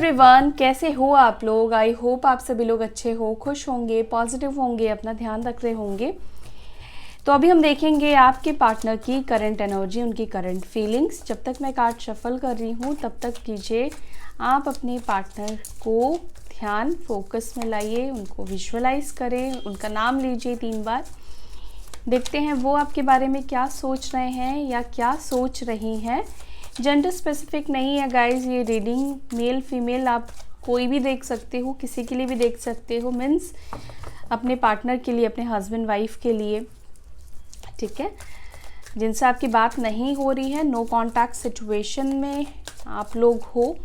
Everyone, कैसे हो आप लोग। आई होप आप सभी लोग अच्छे हो, खुश होंगे, पॉजिटिव होंगे, अपना ध्यान रख रहे होंगे। तो अभी हम देखेंगे आपके पार्टनर की करंट एनर्जी, उनकी करंट फीलिंग्स। जब तक मैं कार्ड शफल कर रही हूँ तब तक कीजिए। आप अपने पार्टनर को ध्यान फोकस में लाइए, उनको विजुअलाइज करें, उनका नाम लीजिए 3 बार। देखते हैं वो आपके बारे में क्या सोच रहे हैं या क्या सोच रही हैं। जेंडर स्पेसिफिक नहीं है गाइज ये रीडिंग, मेल फीमेल आप कोई भी देख सकते हो, किसी के लिए भी देख सकते हो। मीन्स अपने पार्टनर के लिए, अपने हस्बैंड वाइफ के लिए, ठीक है। जिनसे आपकी बात नहीं हो रही है, नो कॉन्टैक्ट सिचुएशन में आप लोग हो,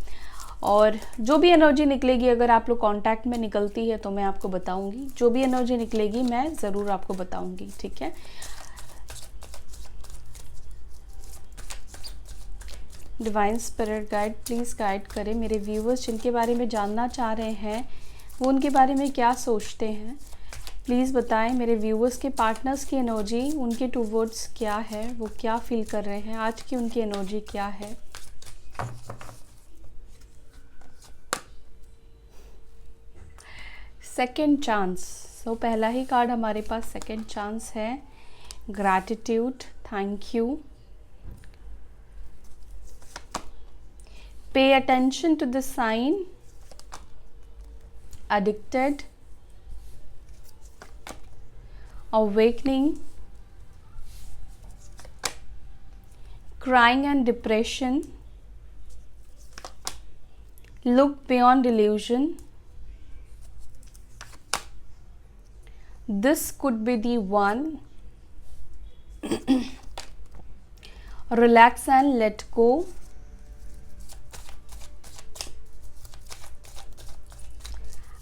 और जो भी एनर्जी निकलेगी, अगर आप लोग कांटेक्ट में निकलती है तो मैं आपको बताऊंगी। जो भी एनर्जी निकलेगी मैं ज़रूर आपको बताऊंगी, ठीक है। Divine spirit guide please guide करें मेरे व्यूवर्स जिनके बारे में जानना चाह रहे हैं, वो उनके बारे में क्या सोचते हैं। प्लीज़ बताएं मेरे व्यूवर्स के पार्टनर्स की एनर्जी, उनके टूवर्ड्स क्या है, वो क्या फील कर रहे हैं, आज की उनकी एनर्जी क्या है। सेकेंड चांस, सो पहला ही कार्ड हमारे पास सेकेंड चांस है। Gratitude, thank you. Pay attention to the sign, addicted, awakening, crying and depression, look beyond delusion. This could be the one. Relax and let go.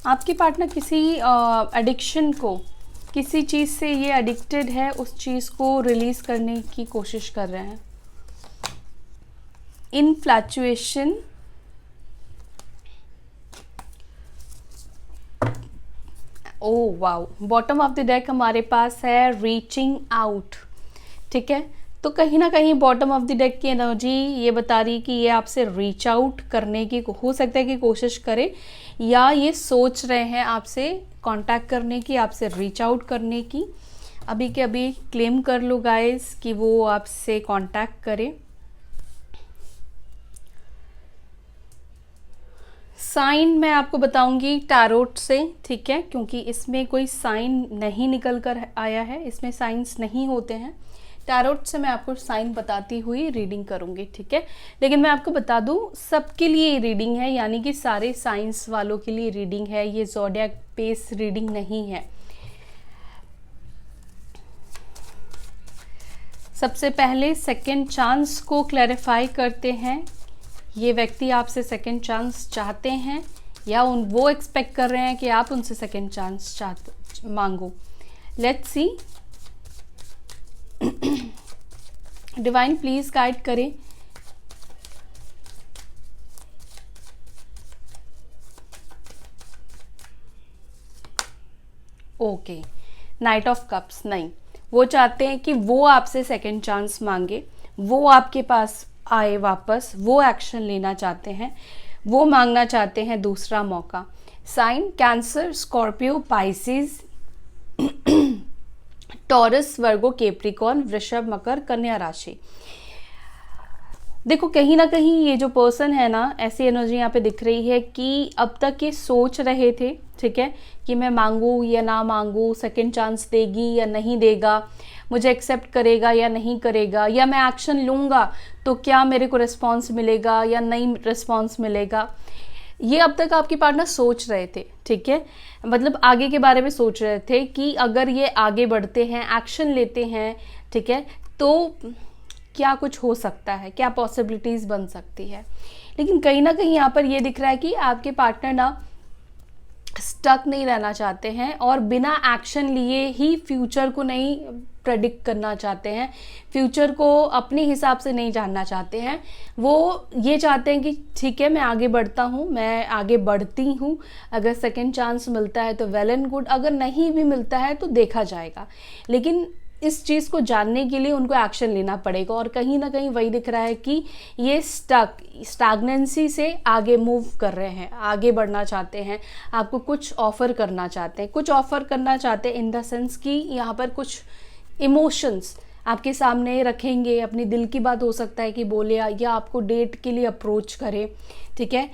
आपकी partner किसी addiction को, किसी चीज़ से ये एडिक्टेड है, उस चीज़ को रिलीज़ करने की कोशिश कर रहे हैं। Infatuation, oh wow, bottom of the deck हमारे पास है रीचिंग आउट, ठीक है। तो कहीं ना कहीं बॉटम ऑफ द डेक की एनर्जी ये बता रही कि ये आपसे रीच आउट करने की, हो सकता है कि कोशिश करे, या ये सोच रहे हैं आपसे कांटेक्ट करने की, आपसे रीच आउट करने की। अभी के अभी क्लेम कर लो गाइस कि वो आपसे कांटेक्ट करे। साइन मैं आपको बताऊंगी टैरोट से, ठीक है, क्योंकि इसमें कोई साइन नहीं निकल कर आया है, इसमें साइंस नहीं होते हैं। टैरोट से मैं आपको साइन बताती हुई रीडिंग करूंगी, ठीक है। लेकिन मैं आपको बता दूं सबके लिए ये रीडिंग है, यानी कि सारे साइंस वालों के लिए रीडिंग है, ये ज़ोडिएक बेस रीडिंग नहीं है। सबसे पहले सेकंड चांस को क्लैरिफाई करते हैं। ये व्यक्ति आपसे सेकंड चांस चाहते हैं या वो एक्सपेक्ट कर रहे हैं कि आप उनसे सेकंड चांस मांगो। Let's see. Divine please guide करें। ओके, नाइट ऑफ कप्स नहीं, वो चाहते हैं कि वो आपसे सेकंड चांस मांगे, वो आपके पास आए वापस, वो एक्शन लेना चाहते हैं, वो मांगना चाहते हैं दूसरा मौका। Sign Cancer, Scorpio, Pisces, Taurus, Virgo, Capricorn, वृषभ, मकर, कन्या राशि। देखो कहीं ना कहीं ये जो पर्सन है ना, ऐसी एनर्जी यहाँ पे दिख रही है कि अब तक ये सोच रहे थे, ठीक है, कि मैं मांगू या ना मांगू, सेकंड चांस देगी या नहीं देगा, मुझे एक्सेप्ट करेगा या नहीं करेगा, या मैं एक्शन लूँगा तो क्या मेरे को रिस्पॉन्स मिलेगा या नहीं रिस्पॉन्स मिलेगा। ये अब तक आपके पार्टनर सोच रहे थे, ठीक है, मतलब आगे के बारे में सोच रहे थे कि अगर ये आगे बढ़ते हैं, एक्शन लेते हैं, ठीक है, तो क्या कुछ हो सकता है, क्या पॉसिबिलिटीज़ बन सकती है। लेकिन कहीं ना कहीं यहाँ पर ये दिख रहा है कि आपके पार्टनर ना स्टक नहीं रहना चाहते हैं और बिना एक्शन लिए ही फ्यूचर को नहीं प्रेडिक्ट करना चाहते हैं, फ्यूचर को अपने हिसाब से नहीं जानना चाहते हैं। वो ये चाहते हैं कि ठीक है मैं आगे बढ़ता हूँ, मैं आगे बढ़ती हूँ, अगर सेकंड चांस मिलता है तो वेल एंड गुड, अगर नहीं भी मिलता है तो देखा जाएगा। लेकिन इस चीज़ को जानने के लिए उनको एक्शन लेना पड़ेगा। और कहीं ना कहीं वही दिख रहा है कि ये स्टैग्नेंसी से आगे मूव कर रहे हैं, आगे बढ़ना चाहते हैं, आपको कुछ ऑफ़र करना चाहते हैं, कुछ ऑफ़र करना चाहते हैं इन द सेंस कि यहाँ पर कुछ इमोशंस आपके सामने रखेंगे, अपनी दिल की बात हो सकता है कि बोले, या आपको डेट के लिए अप्रोच करे, ठीक है,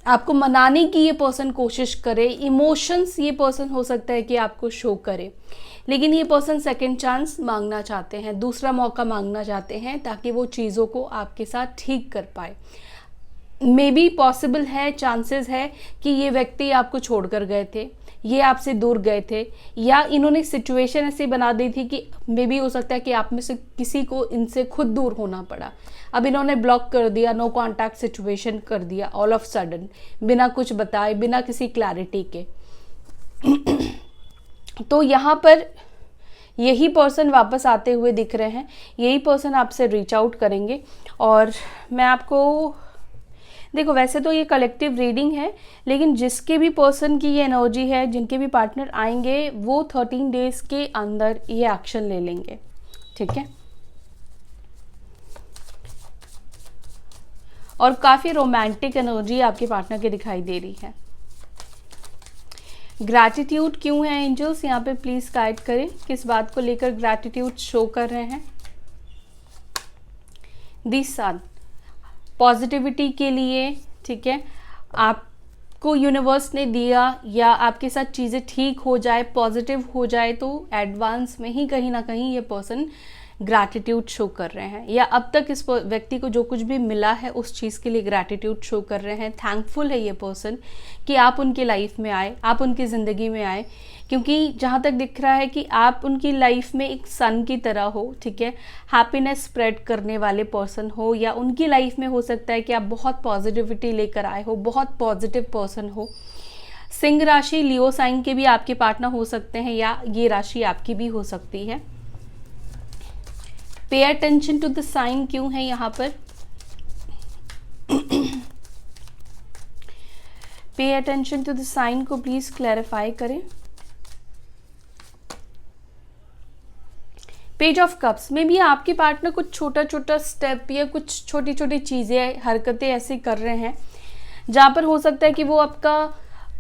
आपको मनाने की ये पर्सन कोशिश करे, इमोशंस ये पर्सन हो सकता है कि आपको शो करे। लेकिन ये पर्सन सेकंड चांस मांगना चाहते हैं, दूसरा मौका मांगना चाहते हैं, ताकि वो चीज़ों को आपके साथ ठीक कर पाए। मे बी पॉसिबल है, चांसेस है कि ये व्यक्ति आपको छोड़कर गए थे, ये आपसे दूर गए थे, या इन्होंने सिचुएशन ऐसी बना दी थी कि मे बी हो सकता है कि आप में से किसी को इनसे खुद दूर होना पड़ा। अब इन्होंने ब्लॉक कर दिया, नो कांटेक्ट सिचुएशन कर दिया ऑल ऑफ सडन, बिना कुछ बताए, बिना किसी क्लैरिटी के। तो यहाँ पर यही पर्सन वापस आते हुए दिख रहे हैं, यही पर्सन आपसे रीच आउट करेंगे। और मैं आपको देखो, वैसे तो ये कलेक्टिव रीडिंग है, लेकिन जिसके भी पर्सन की ये एनर्जी है, जिनके भी पार्टनर आएंगे, वो 13 डेज के अंदर ये एक्शन ले लेंगे, ठीक है। और काफ़ी रोमांटिक एनर्जी आपके पार्टनर की दिखाई दे रही है। ग्रैटिट्यूड क्यों है एंजल्स, यहाँ पे प्लीज गाइड करें, किस बात को लेकर ग्रैटिट्यूड शो कर रहे हैं। दिस सन, पॉजिटिविटी के लिए, ठीक है, आपको यूनिवर्स ने दिया, या आपके साथ चीज़ें ठीक हो जाए, पॉजिटिव हो जाए, तो एडवांस में ही कहीं ना कहीं ये पर्सन ग्रैटिट्यूड शो कर रहे हैं, या अब तक इस व्यक्ति को जो कुछ भी मिला है उस चीज़ के लिए ग्रैटिट्यूड शो कर रहे हैं। थैंकफुल है ये पर्सन कि आप उनकी लाइफ में आए, आप उनकी ज़िंदगी में आए, क्योंकि जहाँ तक दिख रहा है कि आप उनकी लाइफ में एक सन की तरह हो, ठीक है, हैप्पीनेस स्प्रेड करने वाले पर्सन हो, या उनकी लाइफ में हो सकता है कि आप बहुत पॉजिटिविटी लेकर आए हो, बहुत पॉजिटिव पर्सन हो। सिंह राशि, लियो साइन के भी आपके पार्टनर हो सकते हैं, या ये राशि आपकी भी हो सकती है। पे अटेंशन टू द साइन क्यों है यहाँ पर, pay attention to the sign को प्लीज क्लैरिफाई करें। पेज ऑफ कप्स में भी आपके पार्टनर कुछ छोटा छोटा स्टेप या कुछ छोटी छोटी चीज़ें, हरकतें ऐसी कर रहे हैं जहाँ पर हो सकता है कि वो आपका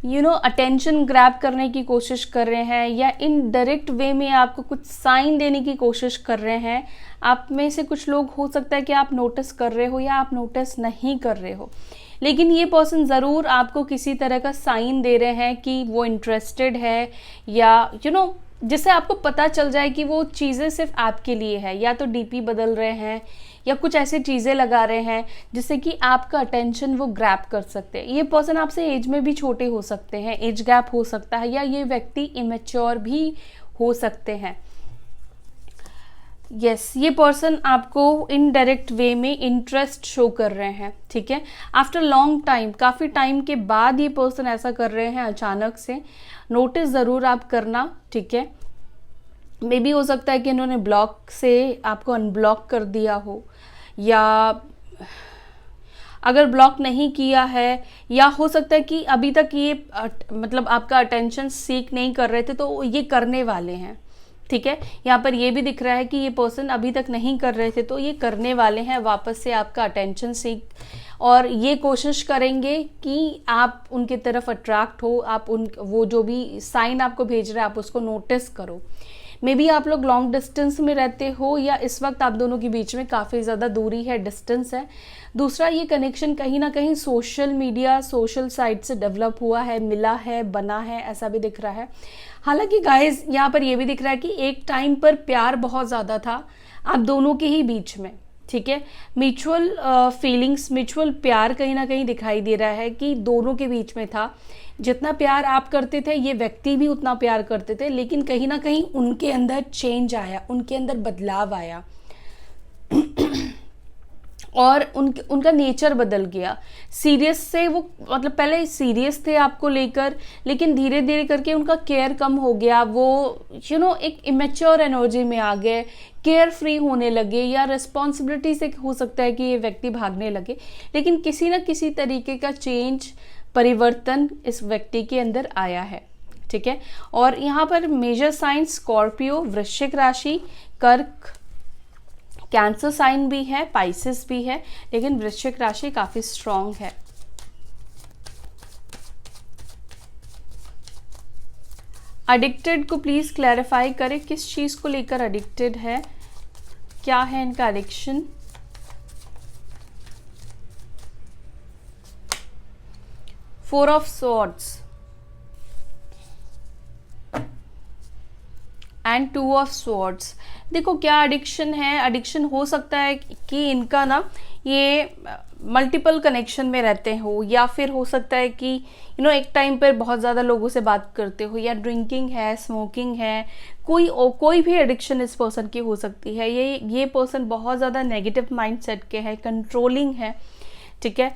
अटेंशन ग्रैब करने की कोशिश कर रहे हैं, या इनडायरेक्ट वे में आपको कुछ साइन देने की कोशिश कर रहे हैं। आप में से कुछ लोग हो सकता है कि आप नोटिस कर रहे हो या आप नोटिस नहीं कर रहे हो, लेकिन ये पर्सन ज़रूर आपको किसी तरह का साइन दे रहे हैं कि वो इंटरेस्टेड है, या जिससे आपको पता चल जाए कि वो चीज़ें सिर्फ आपके लिए है। या तो डीपी बदल रहे हैं, या कुछ ऐसी चीज़ें लगा रहे हैं जिससे कि आपका अटेंशन वो ग्रैब कर सकते हैं। ये पर्सन आपसे एज में भी छोटे हो सकते हैं, एज गैप हो सकता है, या ये व्यक्ति इमेच्योर भी हो सकते हैं। यस, ये पर्सन आपको इनडायरेक्ट वे में इंटरेस्ट शो कर रहे हैं, ठीक है। आफ्टर लॉन्ग टाइम, काफ़ी टाइम के बाद ये पर्सन ऐसा कर रहे हैं अचानक से। नोटिस ज़रूर आप करना, ठीक है। मे बी हो सकता है कि इन्होंने ब्लॉक से आपको अनब्लॉक कर दिया हो, या अगर ब्लॉक नहीं किया है, या हो सकता है कि अभी तक ये मतलब आपका अटेंशन सीक नहीं कर रहे थे, तो ये करने वाले हैं, ठीक है। यहाँ पर ये भी दिख रहा है कि ये पर्सन अभी तक नहीं कर रहे थे, तो ये करने वाले हैं वापस से आपका अटेंशन सीक, और ये कोशिश करेंगे कि आप उनकी तरफ अट्रैक्ट हो, आप वो जो भी साइन आपको भेज रहे हैं आप उसको नोटिस करो। मे बी आप लोग लॉन्ग डिस्टेंस में रहते हो, या इस वक्त आप दोनों के बीच में काफ़ी ज़्यादा दूरी है, डिस्टेंस है। दूसरा, ये कनेक्शन कहीं ना कहीं सोशल मीडिया, सोशल साइट से डेवलप हुआ है, मिला है, बना है, ऐसा भी दिख रहा है। हालांकि गाइस यहाँ पर ये भी दिख रहा है कि एक टाइम पर प्यार बहुत ज़्यादा था आप दोनों के ही बीच में, ठीक है। म्यूचुअल फीलिंग्स, म्यूचुअल प्यार कहीं ना कहीं दिखाई दे रहा है कि दोनों के बीच में था। जितना प्यार आप करते थे ये व्यक्ति भी उतना प्यार करते थे, लेकिन कहीं ना कहीं उनके अंदर चेंज आया, उनके अंदर बदलाव आया और उनका नेचर बदल गया। सीरियस से वो मतलब पहले सीरियस थे आपको लेकर, लेकिन धीरे धीरे करके उनका केयर कम हो गया। वो एक इमेच्योर एनर्जी में आ गए, केयर फ्री होने लगे, या रिस्पॉन्सिबिलिटी से हो सकता है कि ये व्यक्ति भागने लगे। लेकिन किसी न किसी तरीके का चेंज, परिवर्तन इस व्यक्ति के अंदर आया है, ठीक है। और यहाँ पर मेजर साइन स्कॉर्पियो, वृश्चिक राशि, कर्क, कैंसर साइन भी है, पाइसेस भी है, लेकिन वृश्चिक राशि काफी स्ट्रांग है। एडिक्टेड को प्लीज क्लैरिफाई करें, किस चीज को लेकर एडिक्टेड है, क्या है इनका addiction. Four of swords and two of swords. देखो क्या एडिक्शन है, एडिक्शन हो सकता है कि इनका ना ये मल्टीपल कनेक्शन में रहते हो, या फिर हो सकता है कि एक टाइम पर बहुत ज़्यादा लोगों से बात करते हो, या ड्रिंकिंग है, स्मोकिंग है, कोई भी एडिक्शन इस पर्सन की हो सकती है। ये पर्सन बहुत ज़्यादा नेगेटिव माइंडसेट के है, कंट्रोलिंग है, ठीक है।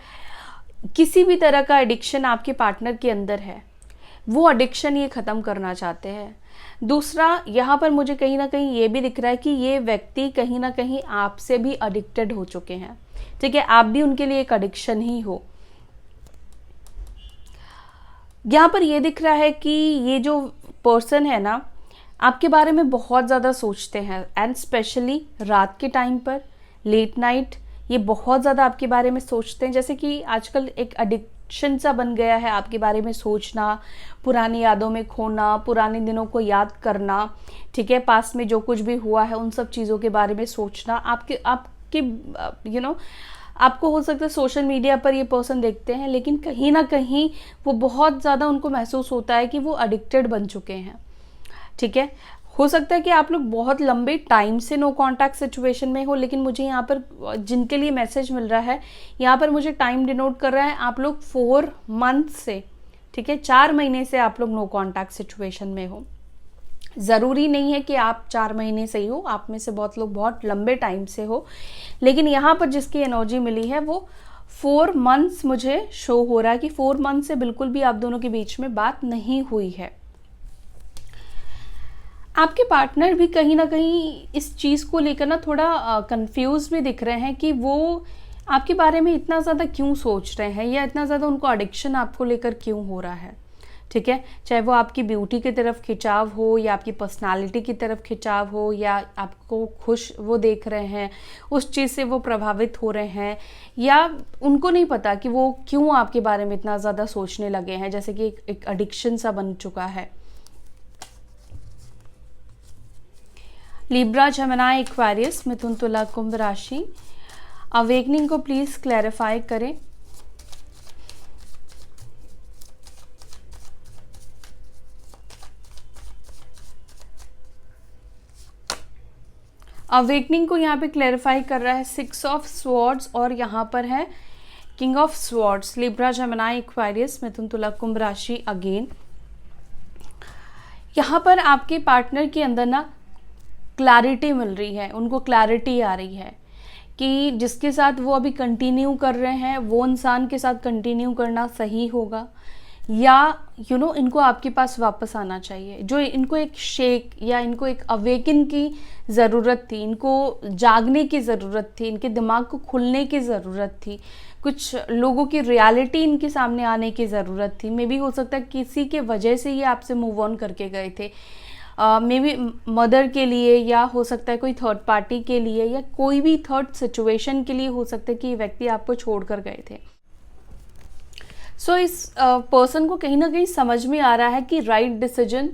किसी भी तरह का एडिक्शन आपके पार्टनर के अंदर है, वो एडिक्शन ये ख़त्म करना चाहते हैं। दूसरा, यहाँ पर मुझे कहीं ना कहीं ये भी दिख रहा है कि ये व्यक्ति कहीं ना कहीं आपसे भी एडिक्टेड हो चुके हैं, ठीक है। आप भी उनके लिए एक एडिक्शन ही हो। यहाँ पर ये दिख रहा है कि ये जो पर्सन है ना, आपके बारे में बहुत ज़्यादा सोचते हैं, एंड स्पेशली रात के टाइम पर, लेट नाइट, ये बहुत ज़्यादा आपके बारे में सोचते हैं। जैसे कि आजकल एक एडिक्शन सा बन गया है आपके बारे में सोचना, पुरानी यादों में खोना, पुराने दिनों को याद करना, ठीक है। पास में जो कुछ भी हुआ है उन सब चीज़ों के बारे में सोचना। आपके आपको हो सकता है सोशल मीडिया पर ये पर्सन देखते हैं, लेकिन कहीं ना कहीं वो बहुत ज़्यादा उनको महसूस होता है कि वो एडिक्टेड बन चुके हैं, ठीक है। हो सकता है कि आप लोग बहुत लंबे टाइम से नो कांटेक्ट सिचुएशन में हो, लेकिन मुझे यहाँ पर जिनके लिए मैसेज मिल रहा है, यहाँ पर मुझे टाइम डिनोट कर रहा है आप लोग 4 मंथ से, ठीक है, 4 महीने से आप लोग नो कांटेक्ट सिचुएशन में हो। ज़रूरी नहीं है कि आप 4 महीने से ही हो, आप में से बहुत लोग बहुत लंबे टाइम से हो, लेकिन यहाँ पर जिसकी एनर्जी मिली है वो 4 मंथ्स मुझे शो हो रहा है कि 4 मंथ से बिल्कुल भी आप दोनों के बीच में बात नहीं हुई है। आपके पार्टनर भी कहीं ना कहीं इस चीज़ को लेकर ना थोड़ा कंफ्यूज भी दिख रहे हैं कि वो आपके बारे में इतना ज़्यादा क्यों सोच रहे हैं, या इतना ज़्यादा उनको एडिक्शन आपको लेकर क्यों हो रहा है, ठीक है। चाहे वो आपकी ब्यूटी की तरफ खिंचाव हो, या आपकी पर्सनालिटी की तरफ खिंचाव हो, या आपको खुश वो देख रहे हैं, उस चीज़ से वो प्रभावित हो रहे हैं, या उनको नहीं पता कि वो क्यों आपके बारे में इतना ज़्यादा सोचने लगे हैं, जैसे कि एक एडिक्शन सा बन चुका है। लिब्रा, जेमिनी, एक्वेरियस, मिथुन, तुला, कुंभ राशि, अवेकनिंग को प्लीज क्लैरिफाई करें। अवेकनिंग को यहाँ पे क्लैरिफाई कर रहा है 6 ऑफ स्वॉर्ड्स, और यहाँ पर है king of swords. Libra, Gemini, Aquarius, मिथुन, तुला, कुंभ राशि। अगेन यहाँ पर आपके पार्टनर के अंदर ना क्लैरिटी मिल रही है, उनको क्लैरिटी आ रही है कि जिसके साथ वो अभी कंटिन्यू कर रहे हैं वो इंसान के साथ कंटिन्यू करना सही होगा, या इनको आपके पास वापस आना चाहिए। जो इनको एक शेक या इनको एक अवेकन की ज़रूरत थी, इनको जागने की ज़रूरत थी, इनके दिमाग को खुलने की ज़रूरत थी, कुछ लोगों की रियलिटी इनके सामने आने की ज़रूरत थी। मे बी हो सकता है किसी के वजह से ये आपसे मूव ऑन करके गए थे, मे बी मदर के लिए, या हो सकता है कोई थर्ड पार्टी के लिए, या कोई भी थर्ड सिचुएशन के लिए हो सकता है कि ये व्यक्ति आपको छोड़कर गए थे। सो इस पर्सन को कहीं ना कहीं समझ में आ रहा है कि राइट डिसीजन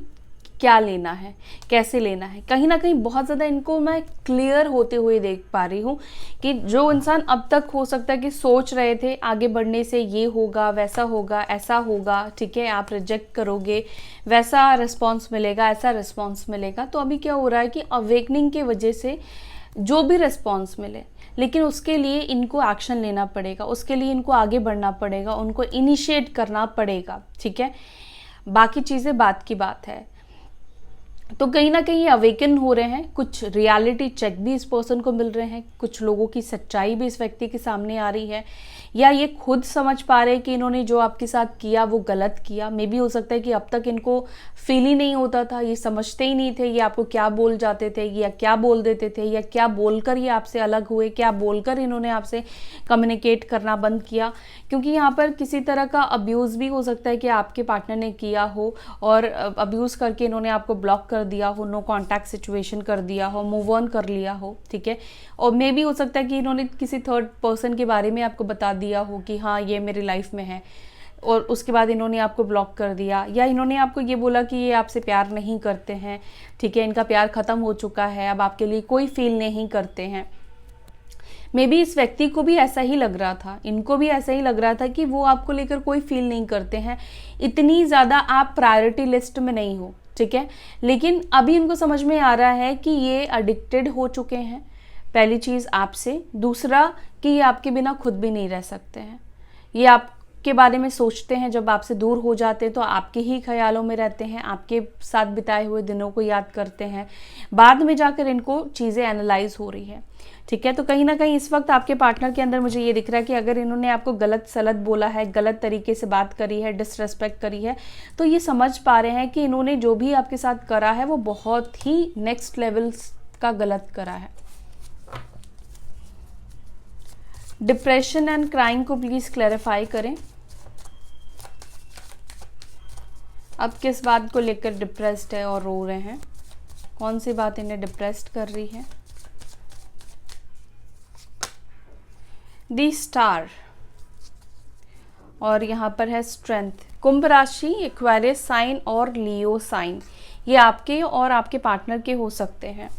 क्या लेना है, कैसे लेना है। कहीं ना कहीं बहुत ज़्यादा इनको मैं क्लियर होते हुए देख पा रही हूँ कि जो इंसान अब तक हो सकता है कि सोच रहे थे आगे बढ़ने से ये होगा, वैसा होगा, ऐसा होगा, ठीक है, आप रिजेक्ट करोगे, वैसा रिस्पॉन्स मिलेगा, ऐसा रिस्पॉन्स मिलेगा, तो अभी क्या हो रहा है कि अवेकनिंग की वजह से जो भी रिस्पॉन्स मिले, लेकिन उसके लिए इनको एक्शन लेना पड़ेगा, उसके लिए इनको आगे बढ़ना पड़ेगा, उनको इनिशिएट करना पड़ेगा, ठीक है। बाकी चीज़ें बात की बात है। तो कहीं ना कहीं अवेकन हो रहे हैं, कुछ रियलिटी चेक भी इस पर्सन को मिल रहे हैं, कुछ लोगों की सच्चाई भी इस व्यक्ति के सामने आ रही है। या ये खुद समझ पा रहे कि इन्होंने जो आपके साथ किया वो गलत किया। मे बी हो सकता है कि अब तक इनको फील ही नहीं होता था, ये समझते ही नहीं थे ये आपको क्या बोल जाते थे या क्या बोल देते थे, या क्या बोलकर ये आपसे अलग हुए, क्या बोलकर इन्होंने आपसे कम्युनिकेट करना बंद किया। क्योंकि यहाँ पर किसी तरह का अब्यूज़ भी हो सकता है कि आपके पार्टनर ने किया हो और अब्यूज़ करके इन्होंने आपको ब्लॉक कर दिया हो, नो कॉन्टैक्ट सिचुएशन कर दिया हो, मूव ऑन कर लिया हो, ठीक है। और मे भी हो सकता है कि इन्होंने किसी थर्ड पर्सन के बारे में आपको बता दिया हो कि हाँ ये मेरी लाइफ में है, और उसके बाद इन्होंने आपको ब्लॉक कर दिया, या इन्होंने आपको ये बोला कि ये आपसे प्यार नहीं करते हैं, ठीक है, इनका प्यार ख़त्म हो चुका है, अब आपके लिए कोई फील नहीं करते हैं। मे बी इस व्यक्ति को भी ऐसा ही लग रहा था, इनको भी ऐसा ही लग रहा था कि वो आपको लेकर कोई फील नहीं करते हैं, इतनी ज़्यादा आप प्रायोरिटी लिस्ट में नहीं हो, ठीक है। लेकिन अभी इनको समझ में आ रहा है कि ये एडिक्टेड हो चुके हैं, पहली चीज़ आपसे, दूसरा कि ये आपके बिना खुद भी नहीं रह सकते हैं, ये आपके बारे में सोचते हैं, जब आपसे दूर हो जाते हैं तो आपके ही ख्यालों में रहते हैं, आपके साथ बिताए हुए दिनों को याद करते हैं, बाद में जाकर इनको चीज़ें एनालाइज हो रही है, ठीक है। तो कहीं ना कहीं इस वक्त आपके पार्टनर के अंदर मुझे ये दिख रहा है कि अगर इन्होंने आपको गलत सलत बोला है, गलत तरीके से बात करी है, डिसरेस्पेक्ट करी है, तो ये समझ पा रहे हैं कि इन्होंने जो भी आपके साथ करा है वो बहुत ही नेक्स्ट लेवल का गलत करा है। डिप्रेशन एंड क्राइंग को प्लीज क्लैरिफाई करें। अब किस बात को लेकर डिप्रेस्ड है और रो रहे हैं, कौन सी बात इन्हें डिप्रेस्ड कर रही है। दी स्टार और यहाँ पर है स्ट्रेंथ। कुंभ राशि, एक्वेरियस साइन और लियो साइन, ये आपके और आपके पार्टनर के हो सकते हैं।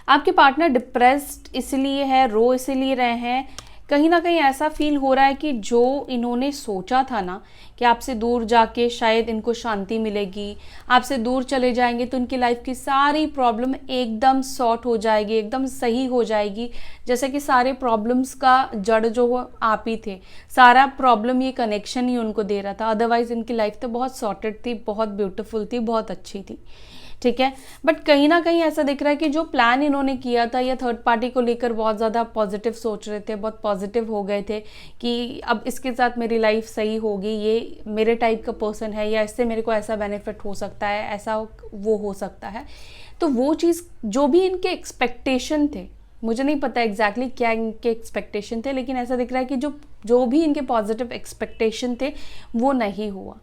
आपके पार्टनर डिप्रेस्ड इसलिए है, रो इसलिए रहे हैं, कहीं ना कहीं ऐसा फील हो रहा है कि जो इन्होंने सोचा था ना कि आपसे दूर जाके शायद इनको शांति मिलेगी, आपसे दूर चले जाएंगे तो इनकी लाइफ की सारी प्रॉब्लम एकदम सॉर्ट हो जाएगी, एकदम सही हो जाएगी, जैसे कि सारे प्रॉब्लम्स का जड़ जो हो आप ही थे, सारा प्रॉब्लम ये कनेक्शन ही उनको दे रहा था। अदरवाइज इनकी लाइफ तो बहुत सॉर्टेड थी, बहुत ब्यूटीफुल थी, बहुत अच्छी थी, ठीक है। बट कहीं ना कहीं ऐसा दिख रहा है कि जो प्लान इन्होंने किया था या थर्ड पार्टी को लेकर बहुत ज़्यादा पॉजिटिव सोच रहे थे, बहुत पॉजिटिव हो गए थे कि अब इसके साथ मेरी लाइफ सही होगी, ये मेरे टाइप का पर्सन है, या इससे मेरे को ऐसा बेनिफिट हो सकता है, ऐसा वो हो सकता है। तो वो चीज़ जो भी इनके एक्सपेक्टेशन थे, मुझे नहीं पता एग्जैक्टली क्या इनके एक्सपेक्टेशन थे, लेकिन ऐसा दिख रहा है कि जो भी इनके पॉजिटिव एक्सपेक्टेशन थे वो नहीं हुआ,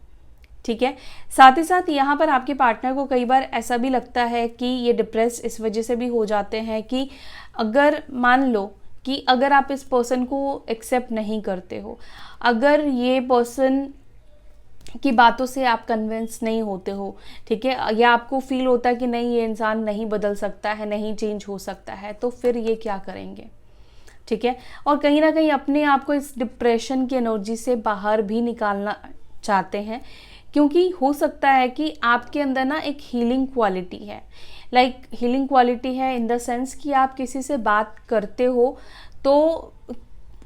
ठीक है। साथ ही साथ यहाँ पर आपके पार्टनर को कई बार ऐसा भी लगता है कि ये डिप्रेस इस वजह से भी हो जाते हैं कि अगर मान लो कि अगर आप इस पर्सन को एक्सेप्ट नहीं करते हो, अगर ये पर्सन की बातों से आप कन्विंस नहीं होते हो, ठीक है, या आपको फील होता है कि नहीं ये इंसान नहीं बदल सकता है, नहीं चेंज हो सकता है, तो फिर ये क्या करेंगे, ठीक है। और कहीं ना कहीं अपने आप को इस डिप्रेशन की एनर्जी से बाहर भी निकालना चाहते हैं, क्योंकि हो सकता है कि आपके अंदर ना एक हीलिंग क्वालिटी है, लाइक हीलिंग क्वालिटी है इन द सेंस कि आप किसी से बात करते हो तो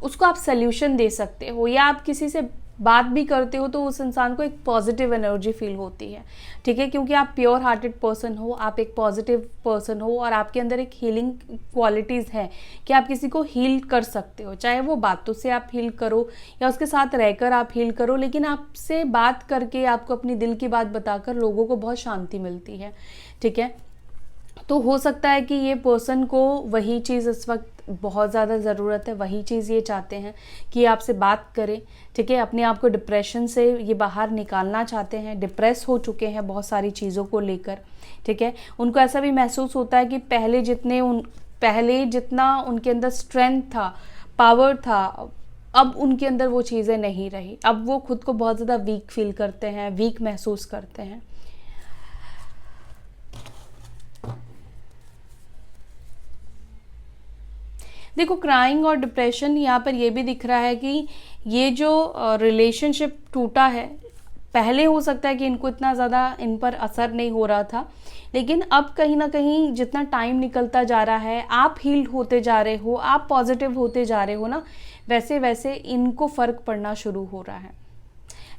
उसको आप सल्यूशन दे सकते हो, या आप किसी से बात भी करते हो तो उस इंसान को एक पॉजिटिव एनर्जी फील होती है, ठीक है, क्योंकि आप प्योर हार्टेड पर्सन हो, आप एक पॉजिटिव पर्सन हो और आपके अंदर एक हीलिंग क्वालिटीज़ है कि आप किसी को हील कर सकते हो, चाहे वो बातों से आप हील करो या उसके साथ रहकर आप हील करो, लेकिन आपसे बात करके, आपको अपनी दिल की बात बताकर लोगों को बहुत शांति मिलती है, ठीक है। तो हो सकता है कि ये पर्सन को वही चीज़ इस वक्त बहुत ज़्यादा ज़रूरत है, वही चीज़ ये चाहते हैं कि आपसे बात करें, ठीक है, अपने आप को डिप्रेशन से ये बाहर निकालना चाहते हैं, डिप्रेस हो चुके हैं बहुत सारी चीज़ों को लेकर, ठीक है। उनको ऐसा भी महसूस होता है कि पहले जितना उनके अंदर स्ट्रेंथ था, पावर था, अब उनके अंदर वो चीज़ें नहीं रही, अब वो खुद को बहुत ज़्यादा वीक फील करते हैं, वीक महसूस करते हैं। देखो, क्राइंग और डिप्रेशन, यहाँ पर ये भी दिख रहा है कि ये जो रिलेशनशिप टूटा है, पहले हो सकता है कि इनको इतना ज़्यादा इन पर असर नहीं हो रहा था, लेकिन अब कहीं ना कहीं जितना टाइम निकलता जा रहा है, आप हील्ड होते जा रहे हो, आप पॉजिटिव होते जा रहे हो ना, वैसे वैसे इनको फ़र्क पड़ना शुरू हो रहा है।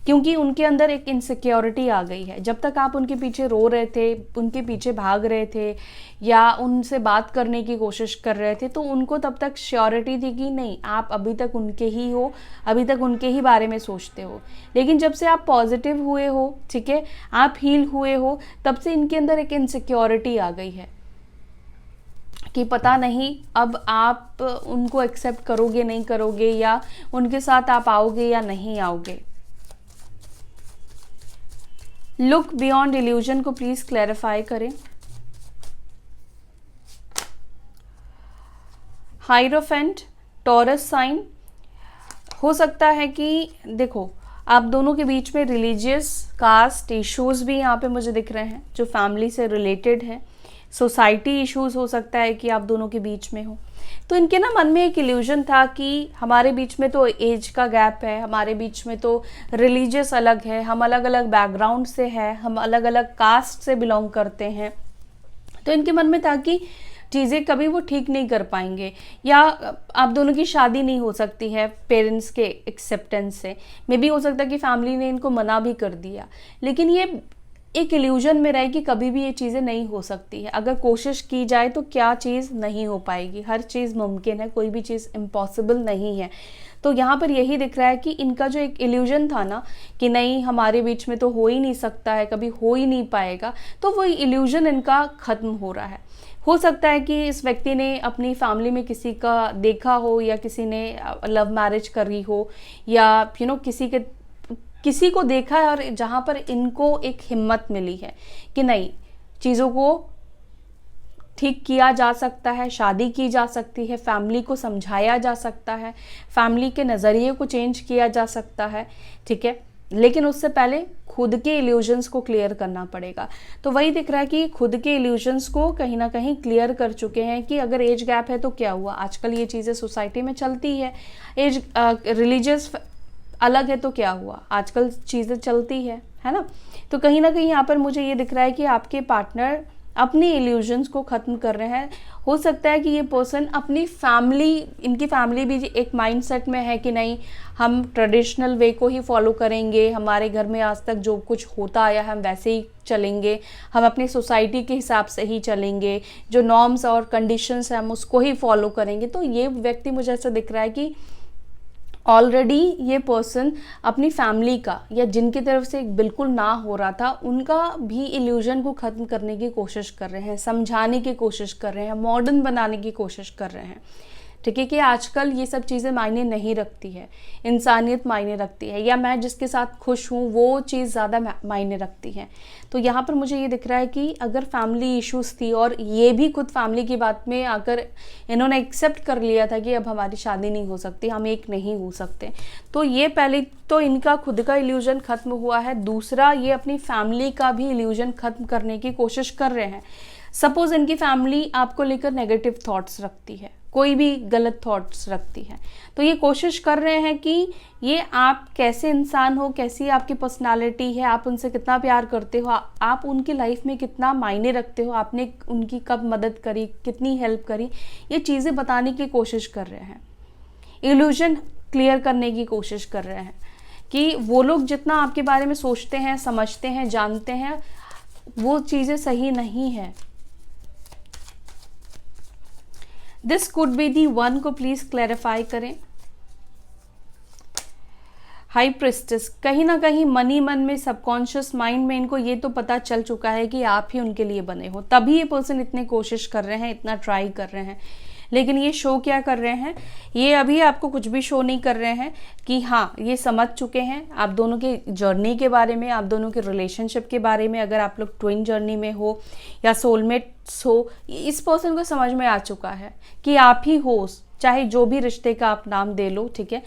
क्योंकि उनके अंदर एक इनसिक्योरिटी आ गई है। जब तक आप उनके पीछे रो रहे थे, उनके पीछे भाग रहे थे या उनसे बात करने की कोशिश कर रहे थे, तो उनको तब तक श्योरिटी थी कि नहीं, आप अभी तक उनके ही हो, अभी तक उनके ही बारे में सोचते हो। लेकिन जब से आप पॉजिटिव हुए हो, ठीक है, आप हील हुए हो, तब से इनके अंदर एक इनसिक्योरिटी आ गई है कि पता नहीं अब आप उनको एक्सेप्ट करोगे नहीं करोगे, या उनके साथ आप आओगे या नहीं आओगे। लुक बियॉन्ड इल्यूजन को प्लीज क्लैरिफाई करें। हाइरोफेंट, टॉरस साइन, हो सकता है कि देखो आप दोनों के बीच में रिलीजियस कास्ट इश्यूज भी यहाँ पे मुझे दिख रहे हैं जो फैमिली से रिलेटेड है। सोसाइटी इश्यूज हो सकता है कि आप दोनों के बीच में हो। तो इनके ना मन में एक इल्यूजन था कि हमारे बीच में तो एज का गैप है, हमारे बीच में तो रिलीजियस अलग है, हम अलग अलग बैकग्राउंड से हैं, हम अलग अलग कास्ट से बिलोंग करते हैं। तो इनके मन में था कि चीज़ें कभी वो ठीक नहीं कर पाएंगे, या आप दोनों की शादी नहीं हो सकती है पेरेंट्स के एक्सेप्टेंस से। मे बी हो सकता है कि फैमिली ने इनको मना भी कर दिया, लेकिन ये एक इल्यूजन में रहे कि कभी भी ये चीज़ें नहीं हो सकती है। अगर कोशिश की जाए तो क्या चीज़ नहीं हो पाएगी, हर चीज़ मुमकिन है, कोई भी चीज़ इम्पॉसिबल नहीं है। तो यहाँ पर यही दिख रहा है कि इनका जो एक इल्यूजन था ना कि नहीं हमारे बीच में तो हो ही नहीं सकता है, कभी हो ही नहीं पाएगा, तो वो इल्यूजन इनका ख़त्म हो रहा है। हो सकता है कि इस व्यक्ति ने अपनी फैमिली में किसी का देखा हो, या किसी ने लव मैरिज करी हो, या किसी को देखा है और जहाँ पर इनको एक हिम्मत मिली है कि नहीं, चीज़ों को ठीक किया जा सकता है, शादी की जा सकती है, फैमिली को समझाया जा सकता है, फैमिली के नज़रिए को चेंज किया जा सकता है, ठीक है। लेकिन उससे पहले खुद के इल्यूजन्स को क्लियर करना पड़ेगा। तो वही दिख रहा है कि खुद के इल्यूजन्स को कहीं ना कहीं क्लियर कर चुके हैं कि अगर एज गैप है तो क्या हुआ, आजकल ये चीज़ें सोसाइटी में चलती है। एज रिलीजियस अलग है तो क्या हुआ, आजकल चीज़ें चलती है ना। तो कहीं ना कहीं यहाँ पर मुझे ये दिख रहा है कि आपके पार्टनर अपनी इल्यूजन्स को ख़त्म कर रहे हैं। हो सकता है कि ये पर्सन अपनी फैमिली, इनकी फैमिली भी एक माइंडसेट में है कि नहीं, हम ट्रेडिशनल वे को ही फॉलो करेंगे, हमारे घर में आज तक जो कुछ होता आया हम वैसे ही चलेंगे, हम अपनी सोसाइटी के हिसाब से ही चलेंगे, जो नॉर्म्स और कंडीशंस हैं हम उसको ही फॉलो करेंगे। तो ये व्यक्ति मुझे ऐसा दिख रहा है कि ऑलरेडी ये पर्सन अपनी फैमिली का, या जिनकी तरफ से बिल्कुल ना हो रहा था, उनका भी इल्यूजन को ख़त्म करने की कोशिश कर रहे हैं, समझाने की कोशिश कर रहे हैं, मॉडर्न बनाने की कोशिश कर रहे हैं, ठीक है। कि आजकल ये सब चीज़ें मायने नहीं रखती है, इंसानियत मायने रखती है, या मैं जिसके साथ खुश हूँ वो चीज़ ज़्यादा मायने रखती है। तो यहाँ पर मुझे ये दिख रहा है कि अगर फैमिली इश्यूज़ थी और ये भी खुद फैमिली की बात में आकर इन्होंने एक्सेप्ट कर लिया था कि अब हमारी शादी नहीं हो सकती, हम एक नहीं हो सकते, तो ये पहले तो इनका खुद का इल्यूजन ख़त्म हुआ है। दूसरा, ये अपनी फैमिली का भी इल्यूजन ख़त्म करने की कोशिश कर रहे हैं। सपोज़ इनकी फैमिली आपको लेकर नेगेटिव थॉट्स रखती है, कोई भी गलत थॉट्स रखती है, तो ये कोशिश कर रहे हैं कि ये आप कैसे इंसान हो, कैसी आपकी पर्सनालिटी है, आप उनसे कितना प्यार करते हो, आप उनकी लाइफ में कितना मायने रखते हो, आपने उनकी कब मदद करी, कितनी हेल्प करी, ये चीज़ें बताने की कोशिश कर रहे हैं। इल्यूजन क्लियर करने की कोशिश कर रहे हैं कि वो लोग जितना आपके बारे में सोचते हैं, समझते हैं, जानते हैं, वो चीज़ें सही नहीं है। This could be the one को प्लीज क्लैरिफाई करें। हाई प्रिस्टेस, कहीं ना कहीं मनी मन में, सबकॉन्शियस माइंड में इनको ये तो पता चल चुका है कि आप ही उनके लिए बने हो, तभी ये पर्सन इतने कोशिश कर रहे हैं, इतना ट्राई कर रहे हैं। लेकिन ये शो क्या कर रहे हैं, ये अभी आपको कुछ भी शो नहीं कर रहे हैं कि हाँ ये समझ चुके हैं आप दोनों के जर्नी के बारे में, आप दोनों के रिलेशनशिप के बारे में। अगर आप लोग ट्विन जर्नी में हो या सोलमेट्स हो, इस पर्सन को समझ में आ चुका है कि आप ही हो, चाहे जो भी रिश्ते का आप नाम दे लो, ठीक है।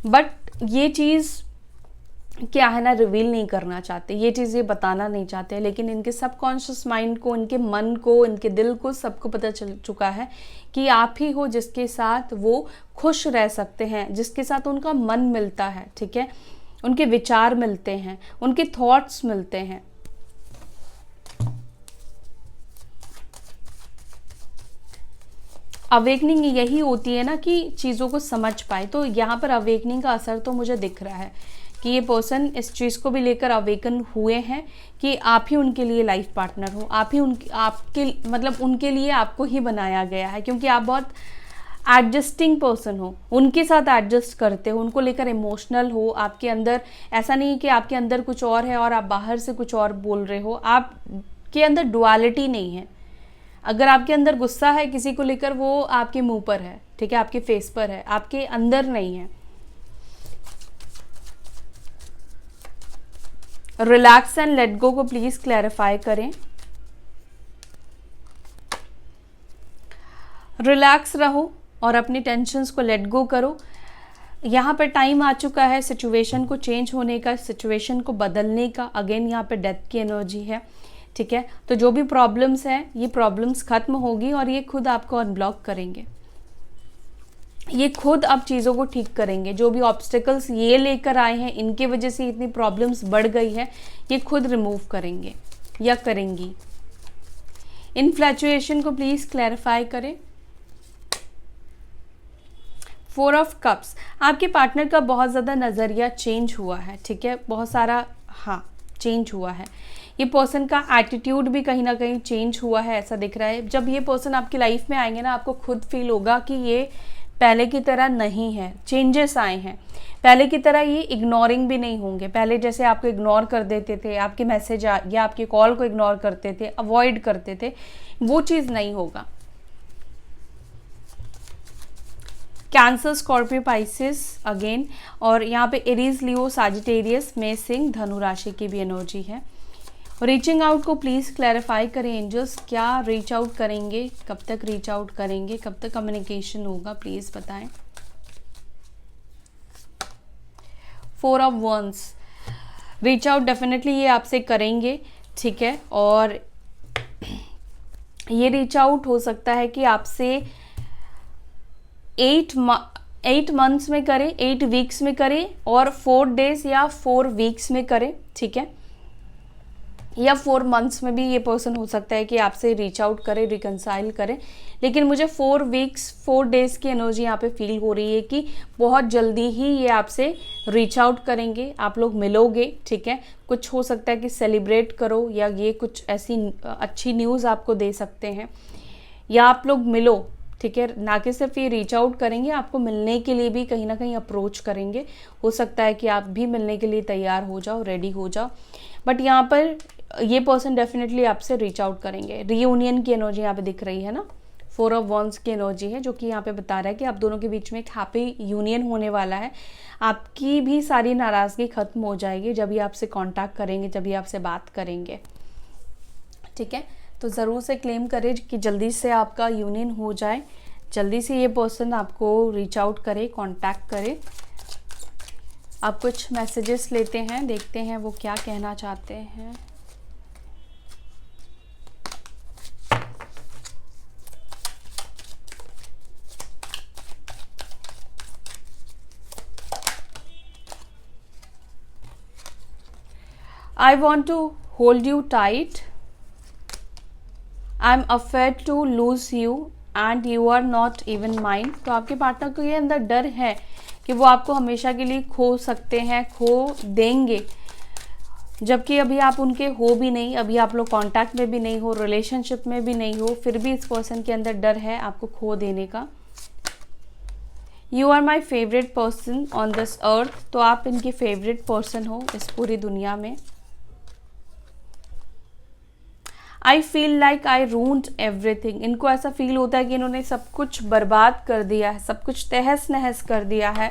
बट ये चीज़ क्या है ना, रिवील नहीं करना चाहते, ये चीज़ ये बताना नहीं चाहते, लेकिन इनके सबकॉन्शियस माइंड को, इनके मन को, इनके दिल को, सबको पता चल चुका है कि आप ही हो जिसके साथ वो खुश रह सकते हैं, जिसके साथ उनका मन मिलता है, ठीक है, उनके विचार मिलते हैं, उनके थॉट्स मिलते हैं। अवेकनिंग यही होती है ना कि चीज़ों को समझ पाए। तो यहाँ पर अवेकनिंग का असर तो मुझे दिख रहा है कि ये पर्सन इस चीज़ को भी लेकर अवेकन हुए हैं कि आप ही उनके लिए लाइफ पार्टनर हो, आप ही आपके मतलब उनके लिए आपको ही बनाया गया है, क्योंकि आप बहुत एडजस्टिंग पर्सन हो, उनके साथ एडजस्ट करते हो, उनको लेकर इमोशनल हो। आपके अंदर ऐसा नहीं कि आपके अंदर कुछ और है और आप बाहर से कुछ और बोल रहे हो, आपके अंदर डुअलिटी नहीं है। अगर आपके अंदर गुस्सा है किसी को लेकर, वो आपके मुंह पर है, ठीक है, आपके फेस पर है, आपके अंदर नहीं है। रिलैक्स एंड लेट गो को प्लीज क्लैरिफाई करें। रिलैक्स रहो और अपनी टेंशन्स को लेट गो करो। यहाँ पे टाइम आ चुका है सिचुएशन को चेंज होने का, सिचुएशन को बदलने का। अगेन यहाँ पे डेथ की एनर्जी है, ठीक है। तो जो भी प्रॉब्लम्स हैं, ये प्रॉब्लम्स खत्म होगी और ये खुद आपको अनब्लॉक करेंगे, ये खुद अब चीज़ों को ठीक करेंगे। जो भी ऑब्स्टिकल्स ये लेकर आए हैं, इनके वजह से इतनी प्रॉब्लम्स बढ़ गई है, ये खुद रिमूव करेंगे या करेंगी। इनफ्लैचुएशन को प्लीज क्लैरिफाई करें। 4 ऑफ कप्स, आपके पार्टनर का बहुत ज़्यादा नज़रिया चेंज हुआ है, ठीक है, बहुत सारा चेंज हुआ है। ये पर्सन का एटीट्यूड भी कहीं ना कहीं चेंज हुआ है, ऐसा दिख रहा है। जब ये पर्सन आपकी लाइफ में आएंगे ना, आपको खुद फील होगा कि ये पहले की तरह नहीं है, चेंजेस आए हैं। पहले की तरह ये इग्नोरिंग भी नहीं होंगे। पहले जैसे आपको इग्नोर कर देते थे, आपके मैसेज या आपके कॉल को इग्नोर करते थे, अवॉइड करते थे, वो चीज़ नहीं होगा। कैंसर, स्कॉर्पियो, पाइसेस अगेन, और यहाँ पे एरीज, लियो, साजिटेरियस, मेष, सिंह, धनु राशि की भी एनर्जी है। रीचिंग आउट को प्लीज क्लैरिफाई करें एंजल्स, क्या रीच आउट करेंगे, कब तक रीच आउट करेंगे, कब तक कम्युनिकेशन होगा, प्लीज बताएं। 4 of wands, reach out definitely ये आपसे करेंगे, ठीक है। और ये रीच आउट हो सकता है कि आपसे 8 मंथ्स में करे, 8 वीक्स में करे, और 4 डेज या 4 वीक्स में करे, ठीक है, या 4 मंथ्स में भी ये पर्सन हो सकता है कि आपसे रीच आउट करे, रिकंसाइल करे। लेकिन मुझे 4 वीक्स 4 डेज की एनर्जी यहाँ पे फील हो रही है कि बहुत जल्दी ही ये आपसे रीच आउट करेंगे, आप लोग मिलोगे, ठीक है। कुछ हो सकता है कि सेलिब्रेट करो, या ये कुछ ऐसी अच्छी न्यूज़ आपको दे सकते हैं, या आप लोग मिलो, ठीक है। ना कि सिर्फ ये रीच आउट करेंगे, आपको मिलने के लिए भी कहीं ना कहीं अप्रोच करेंगे। हो सकता है कि आप भी मिलने के लिए तैयार हो जाओ, रेडी हो जाओ। बट यहाँ पर ये पर्सन डेफिनेटली आपसे रीच आउट करेंगे। रीयूनियन की एनर्जी यहाँ पे दिख रही है ना, 4 ऑफ वंस की एनर्जी है, जो कि यहाँ पे बता रहा है कि आप दोनों के बीच में एक हैप्पी यूनियन होने वाला है। आपकी भी सारी नाराज़गी खत्म हो जाएगी जब ये आपसे कांटेक्ट करेंगे, जब ये आपसे बात करेंगे, ठीक है। तो ज़रूर से क्लेम करें कि जल्दी से आपका यूनियन हो जाए, जल्दी से ये पर्सन आपको रीच आउट करे, कांटेक्ट करे। आप कुछ मैसेजेस लेते हैं, देखते हैं वो क्या कहना चाहते हैं। I want to hold you tight. I'm afraid to lose you and you are not even mine. तो आपके पार्टनर को ये अंदर डर है कि वो आपको हमेशा के लिए खो सकते हैं, खो देंगे, जबकि अभी आप उनके हो भी नहीं, अभी आप लोग कांटेक्ट में भी नहीं हो, रिलेशनशिप में भी नहीं हो, फिर भी इस पर्सन के अंदर डर है आपको खो देने का। You are my favorite person on this earth. तो आप इनके फेवरेट पर्सन हो इस पूरी दुनिया में। I feel like I ruined everything. इनको ऐसा फील होता है कि इन्होंने सब कुछ बर्बाद कर दिया है, सब कुछ तहस नहस कर दिया है।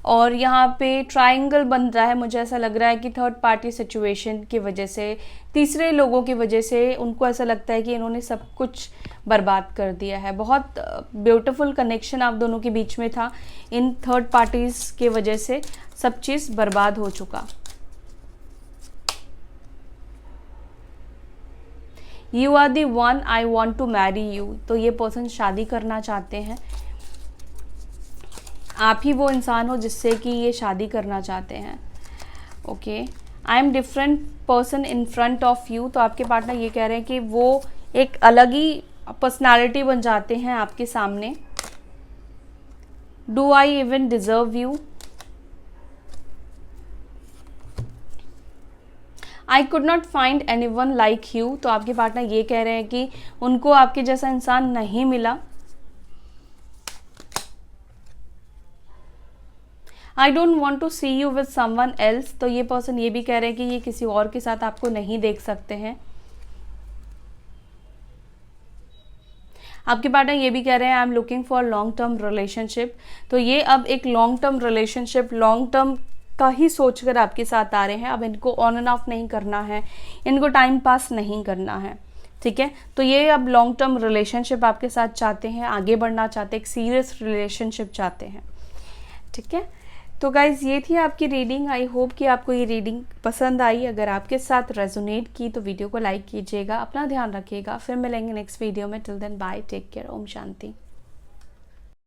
और यहाँ पे ट्रायंगल बन रहा है, मुझे ऐसा लग रहा है कि थर्ड पार्टी सिचुएशन की वजह से, तीसरे लोगों की वजह से उनको ऐसा लगता है कि इन्होंने सब कुछ बर्बाद कर दिया है। बहुत ब्यूटीफुल कनेक्शन आप दोनों के बीच में था, इन थर्ड पार्टीज़ की वजह से सब चीज़ बर्बाद हो चुका। You are the one I want to marry you. तो ये पर्सन शादी करना चाहते हैं, आप ही वो इंसान हो जिससे कि ये शादी करना चाहते हैं। Okay, I am different person in front of you. तो आपके पार्टनर ये कह रहे हैं कि वो एक अलग ही पर्सनालिटी बन जाते हैं आपके सामने। Do I even deserve you. I could not find any one like you, तो आपके पार्टनर ये कह रहे हैं कि उनको आपके जैसा इंसान नहीं मिला। I don't want to see you with someone else, तो ये पर्सन ये भी कह रहे हैं कि ये किसी और के साथ आपको नहीं देख सकते हैं। आपके पार्टनर ये भी कह रहे हैं I am looking for long term relationship, तो ये अब एक long term relationship, long term का ही सोचकर आपके साथ आ रहे हैं। अब इनको ऑन एंड ऑफ नहीं करना है, इनको टाइम पास नहीं करना है, ठीक है। तो ये अब लॉन्ग टर्म रिलेशनशिप आपके साथ चाहते हैं, आगे बढ़ना चाहते हैं, एक सीरियस रिलेशनशिप चाहते हैं, ठीक है। तो गाइज़ ये थी आपकी रीडिंग। आई होप कि आपको ये रीडिंग पसंद आई। अगर आपके साथ रेजोनेट की तो वीडियो को लाइक कीजिएगा, अपना ध्यान रखिएगा। फिर मिलेंगे नेक्स्ट वीडियो में। Till then bye, take care, ओम शांति।